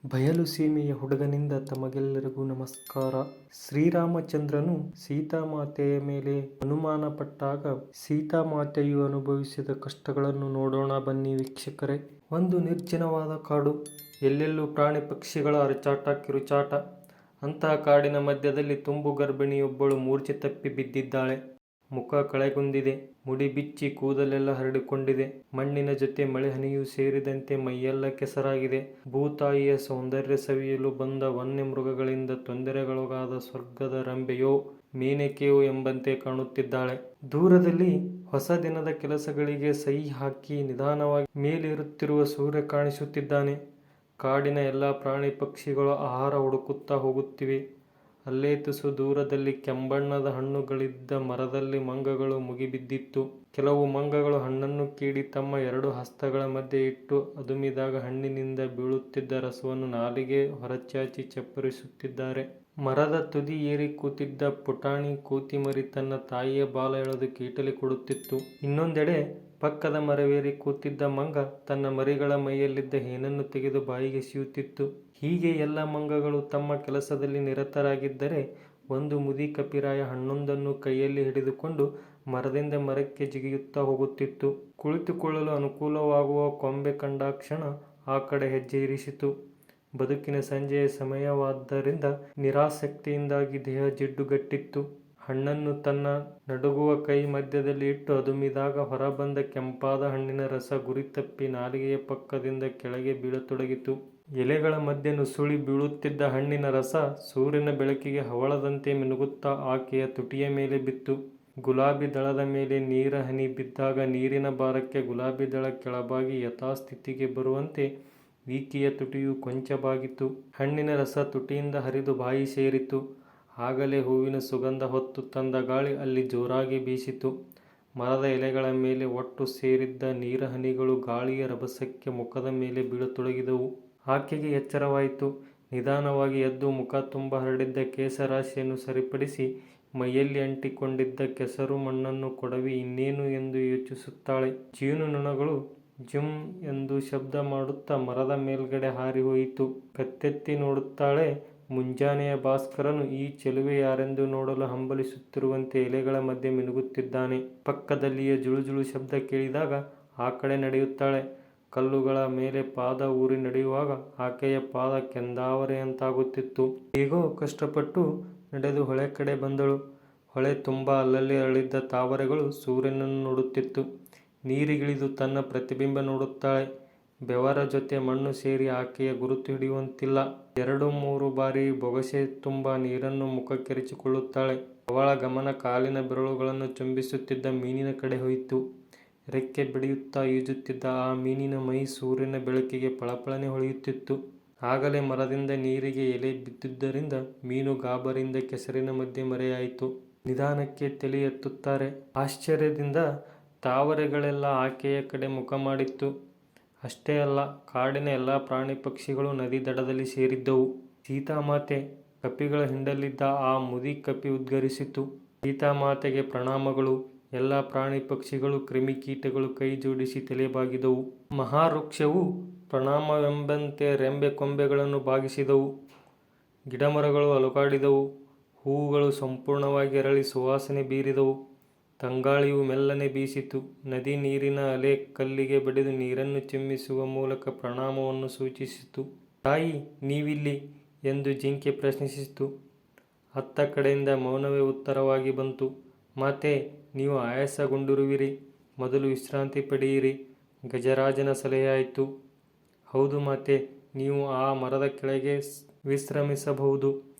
ಬಯಲು ಸೀಮೆಯ ಹುಡುಗನಿಂದ ತಮಗೆಲ್ಲರಿಗೂ ನಮಸ್ಕಾರ. ಶ್ರೀರಾಮಚಂದ್ರನು ಸೀತಾಮಾತೆಯ ಮೇಲೆ ಅನುಮಾನ ಪಟ್ಟಾಗ ಸೀತಾಮಾತೆಯು ಅನುಭವಿಸಿದ ಕಷ್ಟಗಳನ್ನು ನೋಡೋಣ ಬನ್ನಿ ವೀಕ್ಷಕರೇ. ಒಂದು ನಿರ್ಜನವಾದ ಕಾಡು, ಎಲ್ಲೆಲ್ಲೂ ಪ್ರಾಣಿ ಪಕ್ಷಿಗಳ ಅರಚಾಟ ಕಿರುಚಾಟ. ಅಂತಹ ಕಾಡಿನ ಮಧ್ಯದಲ್ಲಿ ತುಂಬು ಗರ್ಭಿಣಿಯೊಬ್ಬಳು ಮೂರ್ಛೆ ತಪ್ಪಿ ಬಿದ್ದಿದ್ದಾಳೆ. ಮುಖ ಕಳೆಗುಂದಿದೆ, ಮುಡಿ ಬಿಚ್ಚಿ ಕೂದಲೆಲ್ಲ ಹರಡಿಕೊಂಡಿದೆ. ಮಣ್ಣಿನ ಜೊತೆ ಮಳೆ ಹನಿಯೂ ಸೇರಿದಂತೆ ಮೈಯೆಲ್ಲ ಕೆಸರಾಗಿದೆ. ಭೂತಾಯಿಯ ಸೌಂದರ್ಯ ಸವಿಯಲು ಬಂದ ವನ್ಯ ಮೃಗಗಳಿಂದ ತೊಂದರೆಗೊಳಗಾದ ಸ್ವರ್ಗದ ರಂಬೆಯೋ ಮೇನಕೆಯೋ ಎಂಬಂತೆ ಕಾಣುತ್ತಿದ್ದಾಳೆ. ದೂರದಲ್ಲಿ ಹೊಸ ದಿನದ ಕೆಲಸಗಳಿಗೆ ಸಹಿ ಹಾಕಿ ನಿಧಾನವಾಗಿ ಮೇಲೇರುತ್ತಿರುವ ಸೂರ್ಯ ಕಾಣಿಸುತ್ತಿದ್ದಾನೆ. ಕಾಡಿನ ಎಲ್ಲ ಪ್ರಾಣಿ ಪಕ್ಷಿಗಳು ಆಹಾರ ಹುಡುಕುತ್ತಾ ಹೋಗುತ್ತಿವೆ. ಅಲ್ಲೇ ತುಸು ದೂರದಲ್ಲಿ ಕೆಂಬಣ್ಣದ ಹಣ್ಣುಗಳಿದ್ದ ಮರದಲ್ಲಿ ಮಂಗಗಳು ಮುಗಿಬಿದ್ದಿತ್ತು. ಕೆಲವು ಮಂಗಗಳು ಹಣ್ಣನ್ನು ಕೀಡಿ ತಮ್ಮ 2 ಹಸ್ತಗಳ ಮಧ್ಯೆ ಇಟ್ಟು ಅದುಮಿದಾಗ ಹಣ್ಣಿನಿಂದ ಬೀಳುತ್ತಿದ್ದ ರಸವನ್ನು ನಾಲಿಗೆ ಹೊರಚಾಚಿ ಚಪ್ಪರಿಸುತ್ತಿದ್ದಾರೆ. ಮರದ ತುದಿ ಏರಿ ಕೂತಿದ್ದ ಪುಟಾಣಿ ಕೋತಿಮರಿ ತನ್ನ ತಾಯಿಯ ಬಾಲ ಎಳೆದು ಕೀಟಲೆ ಕೊಡುತ್ತಿತ್ತು. ಇನ್ನೊಂದೆಡೆ ಪಕ್ಕದ ಮರವೇರಿ ಕೂತಿದ್ದ ಮಂಗ ತನ್ನ ಮರಿಗಳ ಮೈಯಲ್ಲಿದ್ದ ಹೇನನ್ನು ತೆಗೆದು ಬಾಯಿಗೆ ಸೀಯುತ್ತಿತ್ತು. ಹೀಗೆ ಎಲ್ಲ ಮಂಗಗಳು ತಮ್ಮ ಕೆಲಸದಲ್ಲಿ ನಿರತರಾಗಿದ್ದರೆ ಒಂದು ಮುದಿ ಕಪಿರಾಯ ಹಣ್ಣೊಂದನ್ನು ಕೈಯಲ್ಲಿ ಹಿಡಿದುಕೊಂಡು ಮರದಿಂದ ಮರಕ್ಕೆ ಜಿಗಿಯುತ್ತಾ ಹೋಗುತ್ತಿತ್ತು. ಕುಳಿತುಕೊಳ್ಳಲು ಅನುಕೂಲವಾಗುವ ಕೊಂಬೆ ಕಂಡಾಕ್ಷಣ ಆ ಕಡೆ ಹೆಜ್ಜೆ ಇರಿಸಿತು. ಬದುಕಿನ ಸಂಜೆಯ ಸಮಯವಾದ್ದರಿಂದ ನಿರಾಸಕ್ತಿಯಿಂದಾಗಿ ದೇಹ ಜಿಡ್ಡುಗಟ್ಟಿತ್ತು. ಹಣ್ಣನ್ನು ತನ್ನ ನಡುಗುವ ಕೈ ಮಧ್ಯದಲ್ಲಿ ಇಟ್ಟು ಅದುಮಿದಾಗ ಹೊರಬಂದ ಕೆಂಪಾದ ಹಣ್ಣಿನ ರಸ ಗುರಿತಪ್ಪಿ ನಾಲಿಗೆಯ ಪಕ್ಕದಿಂದ ಕೆಳಗೆ ಬೀಳತೊಡಗಿತು. ಎಲೆಗಳ ಮಧ್ಯೆ ನುಸುಳಿ ಬೀಳುತ್ತಿದ್ದ ಹಣ್ಣಿನ ರಸ ಸೂರ್ಯನ ಬೆಳಕಿಗೆ ಹವಳದಂತೆ ಮಿನುಗುತ್ತಾ ಆಕೆಯ ತುಟಿಯ ಮೇಲೆ ಬಿತ್ತು. ಗುಲಾಬಿ ದಳದ ಮೇಲೆ ನೀರ ಹನಿ ಬಿದ್ದಾಗ ನೀರಿನ ಭಾರಕ್ಕೆ ಗುಲಾಬಿ ದಳ ಕೆಳಬಾಗಿ ಯಥಾಸ್ಥಿತಿಗೆ ಬರುವಂತೆ ಈಕೆಯ ತುಟಿಯು ಕೊಂಚ ಬಾಗಿತು. ಹಣ್ಣಿನ ರಸ ತುಟಿಯಿಂದ ಹರಿದು ಬಾಯಿ ಸೇರಿತು. ಆಗಲೇ ಹೂವಿನ ಸುಗಂಧ ಹೊತ್ತು ತಂದ ಗಾಳಿ ಅಲ್ಲಿ ಜೋರಾಗಿ ಬೀಸಿತು. ಮರದ ಎಲೆಗಳ ಮೇಲೆ ಒಟ್ಟು ಸೇರಿದ್ದ ನೀರಹನಿಗಳು ಗಾಳಿಯ ರಭಸಕ್ಕೆ ಮುಖದ ಮೇಲೆ ಬೀಳತೊಡಗಿದವು. ಆಕೆಗೆ ಎಚ್ಚರವಾಯಿತು. ನಿಧಾನವಾಗಿ ಎದ್ದು ಮುಖ ತುಂಬ ಹರಡಿದ್ದ ಕೇಸರಾಶಿಯನ್ನು ಸರಿಪಡಿಸಿ ಮೈಯಲ್ಲಿ ಅಂಟಿಕೊಂಡಿದ್ದ ಕೆಸರು ಮಣ್ಣನ್ನು ಕೊಡವಿ ಇನ್ನೇನು ಎಂದು ಯೋಚಿಸುತ್ತಾಳೆ. ಜೇನುನೊಣಗಳು ಜಿಮ್ ಎಂದು ಶಬ್ದ ಮಾಡುತ್ತಾ ಮರದ ಮೇಲ್ಗಡೆ ಹಾರಿ ಹೋಯಿತು. ಕತ್ತೆತ್ತಿ ನೋಡುತ್ತಾಳೆ. ಮುಂಜಾನೆಯ ಭಾಸ್ಕರನು ಈ ಚೆಲುವೆ ಯಾರೆಂದು ನೋಡಲು ಹಂಬಲಿಸುತ್ತಿರುವಂತೆ ಎಲೆಗಳ ಮಧ್ಯೆ ಮಿನುಗುತ್ತಿದ್ದಾನೆ. ಪಕ್ಕದಲ್ಲಿಯೇ ಜುಳುಜುಳು ಶಬ್ದ ಕೇಳಿದಾಗ ಆ ಕಡೆ ನಡೆಯುತ್ತಾಳೆ. ಕಲ್ಲುಗಳ ಮೇಲೆ ಪಾದ ಊರಿ ನಡೆಯುವಾಗ ಆಕೆಯ ಪಾದ ಕೆಂದಾವರೆಯಂತಾಗುತ್ತಿತ್ತು. ಹೇಗೋ ಕಷ್ಟಪಟ್ಟು ನಡೆದು ಹೊಳೆ ಕಡೆ ಬಂದಳು. ಹೊಳೆ ತುಂಬ ಅಲ್ಲಲ್ಲಿ ಅರಳಿದ್ದ ತಾವರೆಗಳು ಸೂರ್ಯನನ್ನು ನೋಡುತ್ತಿತ್ತು. ನೀರಿಗಿಳಿದು ತನ್ನ ಪ್ರತಿಬಿಂಬ ನೋಡುತ್ತಾಳೆ. ಬೆವರ ಜೊತೆ ಮಣ್ಣು ಸೇರಿ ಆಕೆಯ ಗುರುತು ಹಿಡಿಯುವಂತಿಲ್ಲ. 2-3 ಬಾರಿ ಬೊಗಸೆ ತುಂಬ ನೀರನ್ನು ಮುಖಕ್ಕೆರಚಿಕೊಳ್ಳುತ್ತಾಳೆ. ಅವಳ ಗಮನ ಕಾಲಿನ ಬೆರಳುಗಳನ್ನು ಚುಂಬಿಸುತ್ತಿದ್ದ ಮೀನಿನ ಕಡೆ ಹೋಯಿತು. ರೆಕ್ಕೆ ಬೆಳೆಯುತ್ತಾ ಈಜುತ್ತಿದ್ದ ಆ ಮೀನಿನ ಮೈ ಸೂರ್ಯನ ಬೆಳಕಿಗೆ ಫಳಫಳನೆ ಹೊಳೆಯುತ್ತಿತ್ತು. ಆಗಲೇ ಮರದಿಂದ ನೀರಿಗೆ ಎಲೆ ಬಿದ್ದುದರಿಂದ ಮೀನು ಗಾಬರಿಯಿಂದ ಕೆಸರಿನ ಮಧ್ಯೆ ಮರೆಯಾಯಿತು. ನಿಧಾನಕ್ಕೆ ತಲೆ ಎತ್ತುತ್ತಾರೆ. ಆಶ್ಚರ್ಯದಿಂದ ತಾವರೆಗಳೆಲ್ಲ ಆಕೆಯ ಕಡೆ ಮುಖ ಮಾಡಿತ್ತು. ಅಷ್ಟೇ ಅಲ್ಲ, ಕಾಡಿನ ಎಲ್ಲ ಪ್ರಾಣಿ ಪಕ್ಷಿಗಳು ನದಿ ದಡದಲ್ಲಿ ಸೇರಿದ್ದವು. ಸೀತಾಮಾತೆ! ಕಪಿಗಳ ಹಿಂಡಲ್ಲಿದ್ದ ಆ ಮುದಿ ಕಪಿ ಉದ್ಗರಿಸಿತು. ಸೀತಾಮಾತೆಗೆ ಪ್ರಣಾಮಗಳು. ಎಲ್ಲ ಪ್ರಾಣಿ ಪಕ್ಷಿಗಳು ಕ್ರಿಮಿಕೀಟಗಳು ಕೈ ಜೋಡಿಸಿ ತಲೆ ಬಾಗಿದವು. ಮಹಾವೃಕ್ಷವು ಪ್ರಣಾಮವೆಂಬಂತೆ ರೆಂಬೆ ಕೊಂಬೆಗಳನ್ನು ಬಾಗಿಸಿದವು. ಗಿಡಮರಗಳು ಅಲುಗಾಡಿದವು. ಹೂವುಗಳು ಸಂಪೂರ್ಣವಾಗಿ ಅರಳಿ ಸುವಾಸನೆ ಬೀರಿದವು. ತಂಗಾಳಿಯು ಮೆಲ್ಲನೆ ಬೀಸಿತು. ನದಿ ನೀರಿನ ಅಲೆ ಕಲ್ಲಿಗೆ ಬಡಿದು ನೀರನ್ನು ಚಿಮ್ಮಿಸುವ ಮೂಲಕ ಪ್ರಣಾಮವನ್ನು ಸೂಚಿಸಿತು. ತಾಯಿ, ನೀವಿಲ್ಲಿ ಎಂದು ಜಿಂಕೆ ಪ್ರಶ್ನಿಸಿತು. ಅತ್ತ ಕಡೆಯಿಂದ ಮೌನವೇ ಉತ್ತರವಾಗಿ ಬಂತು. ಮಾತೆ, ನೀವು ಆಯಾಸಗೊಂಡಿರುವಿರಿ, ಮೊದಲು ವಿಶ್ರಾಂತಿ ಪಡೆಯಿರಿ. ಗಜರಾಜನ ಸಲಹೆಯಾಯಿತು. ಹೌದು ಮಾತೆ, ನೀವು ಆ ಮರದ ಕೆಳಗೆ ವಿಶ್ರಮಿಸಬಹುದು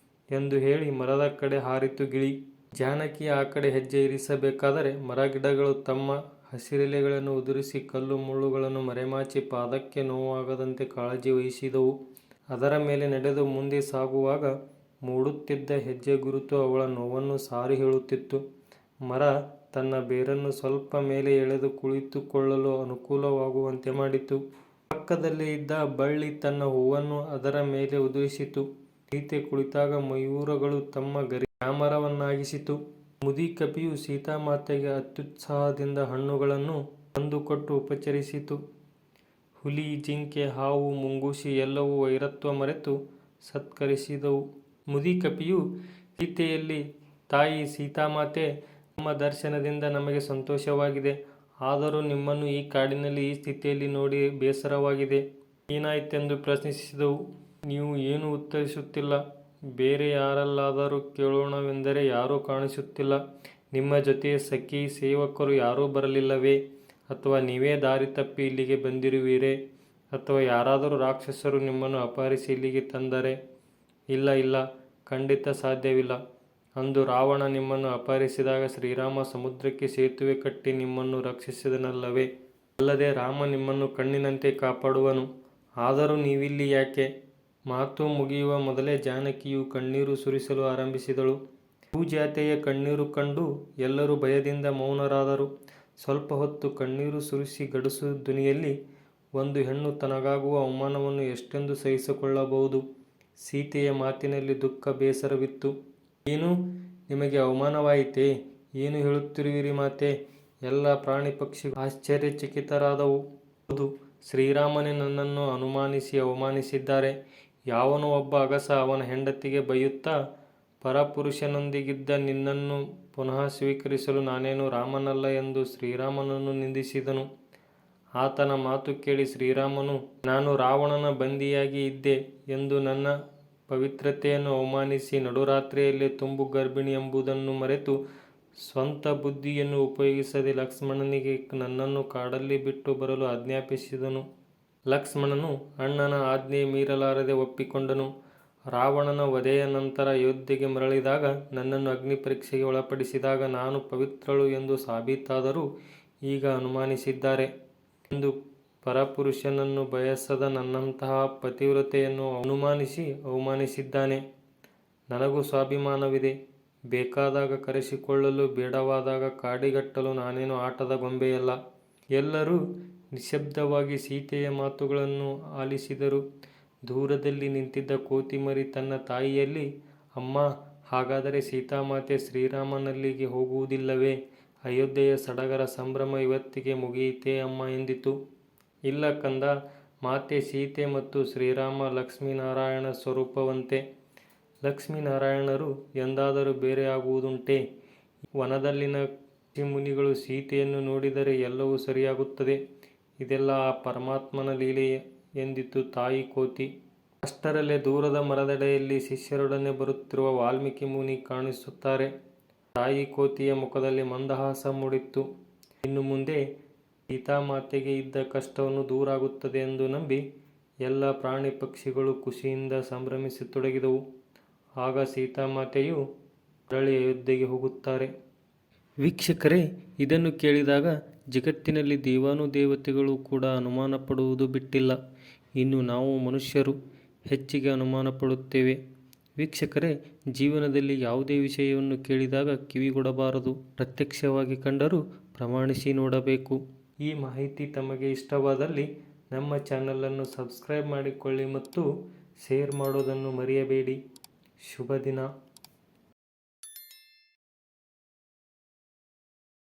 ಎಂದು ಹೇಳಿ ಮರದ ಕಡೆ ಹಾರಿತು ಗಿಳಿ. ಜಾನಕಿ ಆ ಕಡೆ ಹೆಜ್ಜೆ ಇರಿಸಬೇಕಾದರೆ ಮರಗಿಡಗಳು ತಮ್ಮ ಹಸಿರೆಲೆಗಳನ್ನು ಉದುರಿಸಿ ಕಲ್ಲು ಮುಳ್ಳುಗಳನ್ನು ಮರೆಮಾಚಿ ಪಾದಕ್ಕೆ ನೋವಾಗದಂತೆ ಕಾಳಜಿ ವಹಿಸಿದವು. ಅದರ ಮೇಲೆ ನಡೆದು ಮುಂದೆ ಸಾಗುವಾಗ ಮೂಡುತ್ತಿದ್ದ ಹೆಜ್ಜೆ ಗುರುತು ಅವಳ ನೋವನ್ನು ಸಾರಿ ಹೇಳುತ್ತಿತ್ತು. ಮರ ತನ್ನ ಬೇರನ್ನು ಸ್ವಲ್ಪ ಮೇಲೆ ಎಳೆದು ಕುಳಿತುಕೊಳ್ಳಲು ಅನುಕೂಲವಾಗುವಂತೆ ಮಾಡಿತು. ಪಕ್ಕದಲ್ಲೇ ಇದ್ದ ಬಳ್ಳಿ ತನ್ನ ಹೂವನ್ನು ಅದರ ಮೇಲೆ ಉದುರಿಸಿತು. ಸೀತೆ ಕುಳಿತಾಗ ಮಯೂರಗಳು ತಮ್ಮ ಗರಿ ಚಾಮರವನ್ನಾಗಿಸಿತು. ಮುದಿ ಕಪಿಯು ಸೀತಾಮಾತೆಗೆ ಅತ್ಯುತ್ಸಾಹದಿಂದ ಹಣ್ಣುಗಳನ್ನು ತಂದುಕೊಟ್ಟು ಉಪಚರಿಸಿತು. ಹುಲಿ, ಜಿಂಕೆ, ಹಾವು, ಮುಂಗೂಷಿ ಎಲ್ಲವೂ ವೈರತ್ವ ಮರೆತು ಸತ್ಕರಿಸಿದವು. ಮುದಿ ಕಪಿಯು ಸೀತೆಯಲ್ಲಿ, ತಾಯಿ ಸೀತಾಮಾತೆ, ನಿಮ್ಮ ದರ್ಶನದಿಂದ ನಮಗೆ ಸಂತೋಷವಾಗಿದೆ. ಆದರೂ ನಿಮ್ಮನ್ನು ಈ ಕಾಡಿನಲ್ಲಿ ಈ ಸ್ಥಿತಿಯಲ್ಲಿ ನೋಡಿ ಬೇಸರವಾಗಿದೆ. ಏನಾಯಿತೆಂದು ಪ್ರಶ್ನಿಸಿದವು. ನೀವು ಏನೂ ಉತ್ತರಿಸುತ್ತಿಲ್ಲ. ಬೇರೆ ಯಾರಲ್ಲಾದರೂ ಕೇಳೋಣವೆಂದರೆ ಯಾರೂ ಕಾಣಿಸುತ್ತಿಲ್ಲ. ನಿಮ್ಮ ಜೊತೆ ಸಖಿ, ಸೇವಕರು ಯಾರೂ ಬರಲಿಲ್ಲವೇ? ಅಥವಾ ನೀವೇ ದಾರಿ ತಪ್ಪಿ ಇಲ್ಲಿಗೆ ಬಂದಿರುವಿರೇ? ಅಥವಾ ಯಾರಾದರೂ ರಾಕ್ಷಸರು ನಿಮ್ಮನ್ನು ಅಪಹರಿಸಿ ಇಲ್ಲಿಗೆ ತಂದರೆ? ಇಲ್ಲ ಇಲ್ಲ, ಖಂಡಿತ ಸಾಧ್ಯವಿಲ್ಲ. ಅಂದು ರಾವಣ ನಿಮ್ಮನ್ನು ಅಪಹರಿಸಿದಾಗ ಶ್ರೀರಾಮ ಸಮುದ್ರಕ್ಕೆ ಸೇತುವೆ ಕಟ್ಟಿ ನಿಮ್ಮನ್ನು ರಕ್ಷಿಸಿದನಲ್ಲವೇ? ಅಲ್ಲದೆ ರಾಮ ನಿಮ್ಮನ್ನು ಕಣ್ಣಿನಂತೆ ಕಾಪಾಡುವನು. ಆದರೂ ನೀವಿಲ್ಲಿ ಯಾಕೆ? ಮಾತು ಮುಗಿಯುವ ಮೊದಲೇ ಜಾನಕಿಯು ಕಣ್ಣೀರು ಸುರಿಸಲು ಆರಂಭಿಸಿದಳು. ಸುಜಾತೆಯ ಕಣ್ಣೀರು ಕಂಡು ಎಲ್ಲರೂ ಭಯದಿಂದ ಮೌನರಾದರು. ಸ್ವಲ್ಪ ಹೊತ್ತು ಕಣ್ಣೀರು ಸುರಿಸಿ ಗಡಸು ಧ್ವನಿಯಲ್ಲಿ, ಒಂದು ಹೆಣ್ಣು ತನಗಾಗುವ ಅವಮಾನವನ್ನು ಎಷ್ಟೆಂದು ಸಹಿಸಿಕೊಳ್ಳಬಹುದು? ಸೀತೆಯ ಮಾತಿನಲ್ಲಿ ದುಃಖ, ಬೇಸರವಿತ್ತು. ಏನು, ನಿಮಗೆ ಅವಮಾನವಾಯಿತೇ? ಏನು ಹೇಳುತ್ತಿರುವಿರಿ ಮಾತೆ? ಎಲ್ಲ ಪ್ರಾಣಿ ಪಕ್ಷಿಗಳು ಆಶ್ಚರ್ಯಚಕಿತರಾದವು. ಹೌದು, ಶ್ರೀರಾಮನೇ ನನ್ನನ್ನು ಅನುಮಾನಿಸಿ ಅವಮಾನಿಸಿದ್ದಾರೆ. ಯಾವನೋ ಒಬ್ಬ ಅಗಸ ಅವನ ಹೆಂಡತಿಗೆ ಬೈಯುತ್ತಾ, ಪರಪುರುಷನೊಂದಿಗಿದ್ದ ನಿನ್ನನ್ನು ಪುನಃ ಸ್ವೀಕರಿಸಲು ನಾನೇನು ರಾಮನಲ್ಲ ಎಂದು ಶ್ರೀರಾಮನನ್ನು ನಿಂದಿಸಿದನು. ಆತನ ಮಾತು ಕೇಳಿ ಶ್ರೀರಾಮನು, ನಾನು ರಾವಣನ ಬಂದಿಯಾಗಿ ಇದ್ದೆ ಎಂದು ನನ್ನ ಪವಿತ್ರತೆಯನ್ನು ಅವಮಾನಿಸಿ ನಡುರಾತ್ರಿಯಲ್ಲೇ ತುಂಬು ಗರ್ಭಿಣಿ ಎಂಬುದನ್ನು ಮರೆತು ಸ್ವಂತ ಬುದ್ಧಿಯನ್ನು ಉಪಯೋಗಿಸದೆ ಲಕ್ಷ್ಮಣನಿಗೆ ನನ್ನನ್ನು ಕಾಡಲ್ಲಿ ಬಿಟ್ಟು ಬರಲು ಆಜ್ಞಾಪಿಸಿದನು. ಲಕ್ಷ್ಮಣನು ಅಣ್ಣನ ಆಜ್ಞೆ ಮೀರಲಾರದೆ ಒಪ್ಪಿಕೊಂಡನು. ರಾವಣನ ವಧೆಯ ನಂತರ ಅಯೋಧ್ಯೆಗೆ ಮರಳಿದಾಗ ನನ್ನನ್ನು ಅಗ್ನಿ ಪರೀಕ್ಷೆಗೆ ಒಳಪಡಿಸಿದಾಗ ನಾನು ಪವಿತ್ರಳು ಎಂದು ಸಾಬೀತಾದರೂ ಈಗ ಅನುಮಾನಿಸಿದ್ದಾರೆ ಎಂದು ಪರಪುರುಷನನ್ನು ಬಯಸದ ನನ್ನಂತಹ ಪತಿವ್ರತೆಯನ್ನು ಅನುಮಾನಿಸಿ ಅವಮಾನಿಸಿದ್ದಾನೆ. ನನಗೂ ಸ್ವಾಭಿಮಾನವಿದೆ. ಬೇಕಾದಾಗ ಕರೆಸಿಕೊಳ್ಳಲು, ಬೇಡವಾದಾಗ ಕಾಡಿಗಟ್ಟಲು ನಾನೇನು ಆಟದ ಗೊಂಬೆಯಲ್ಲ. ಎಲ್ಲರೂ ನಿಶ್ಶಬ್ದವಾಗಿ ಸೀತೆಯ ಮಾತುಗಳನ್ನು ಆಲಿಸಿದರು. ದೂರದಲ್ಲಿ ನಿಂತಿದ್ದ ಕೋತಿಮರಿ ತನ್ನ ತಾಯಿಯಲ್ಲಿ, ಅಮ್ಮ, ಹಾಗಾದರೆ ಸೀತಾಮಾತೆ ಶ್ರೀರಾಮನಲ್ಲಿಗೆ ಹೋಗುವುದಿಲ್ಲವೇ? ಅಯೋಧ್ಯೆಯ ಸಡಗರ ಸಂಭ್ರಮ ಇವತ್ತಿಗೆ ಮುಗಿಯಿತೇ ಅಮ್ಮ ಎಂದಿತು. ಇಲ್ಲ ಕಂದ, ಮಾತೆ ಸೀತೆ ಮತ್ತು ಶ್ರೀರಾಮ ಲಕ್ಷ್ಮೀನಾರಾಯಣ ಸ್ವರೂಪವಂತೆ. ಲಕ್ಷ್ಮೀನಾರಾಯಣರು ಎಂದಾದರೂ ಬೇರೆ ಆಗುವುದುಂಟೆ? ವನದಲ್ಲಿನ ಋಷಿಮುನಿಗಳು ಸೀತೆಯನ್ನು ನೋಡಿದರೆ ಎಲ್ಲವೂ ಸರಿಯಾಗುತ್ತದೆ. ಇದೆಲ್ಲ ಆ ಪರಮಾತ್ಮನ ಲೀಲೆ ಎಂದಿತು ತಾಯಿ ಕೋತಿ. ಅಷ್ಟರಲ್ಲೇ ದೂರದ ಮರದಡಿಯಲ್ಲಿ ಶಿಷ್ಯರೊಡನೆ ಬರುತ್ತಿರುವ ವಾಲ್ಮೀಕಿ ಮುನಿ ಕಾಣಿಸುತ್ತಾರೆ. ತಾಯಿ ಕೋತಿಯ ಮುಖದಲ್ಲಿ ಮಂದಹಾಸ ಮೂಡಿತ್ತು. ಇನ್ನು ಮುಂದೆ ಸೀತಾಮಾತೆಗೆ ಇದ್ದ ಕಷ್ಟವನ್ನು ದೂರಾಗುತ್ತದೆ ಎಂದು ನಂಬಿ ಎಲ್ಲ ಪ್ರಾಣಿ ಪಕ್ಷಿಗಳು ಖುಷಿಯಿಂದ ಸಂಭ್ರಮಿಸತೊಡಗಿದವು. ಆಗ ಸೀತಾಮಾತೆಯು ಮರಳಿ ಅಯೋಧ್ಯೆಗೆ ಹೋಗುತ್ತಾರೆ. ವೀಕ್ಷಕರೇ, ಇದನ್ನು ಕೇಳಿದಾಗ ಜಗತ್ತಿನಲ್ಲಿ ದೇವಾನುದೇವತೆಗಳು ಕೂಡ ಅನುಮಾನ ಪಡುವುದು ಬಿಟ್ಟಿಲ್ಲ. ಇನ್ನು ನಾವು ಮನುಷ್ಯರು ಹೆಚ್ಚಿಗೆ ಅನುಮಾನ ಪಡುತ್ತೇವೆ. ವೀಕ್ಷಕರೇ, ಜೀವನದಲ್ಲಿ ಯಾವುದೇ ವಿಷಯವನ್ನು ಕೇಳಿದಾಗ ಕಿವಿಗೊಡಬಾರದು. ಪ್ರತ್ಯಕ್ಷವಾಗಿ ಕಂಡರೂ ಪ್ರಮಾಣಿಸಿ ನೋಡಬೇಕು. ಈ ಮಾಹಿತಿ ತಮಗೆ ಇಷ್ಟವಾದಲ್ಲಿ ನಮ್ಮ ಚಾನಲನ್ನು ಸಬ್ಸ್ಕ್ರೈಬ್ ಮಾಡಿಕೊಳ್ಳಿ ಮತ್ತು ಶೇರ್ ಮಾಡೋದನ್ನು ಮರೆಯಬೇಡಿ. ಶುಭ ದಿನ.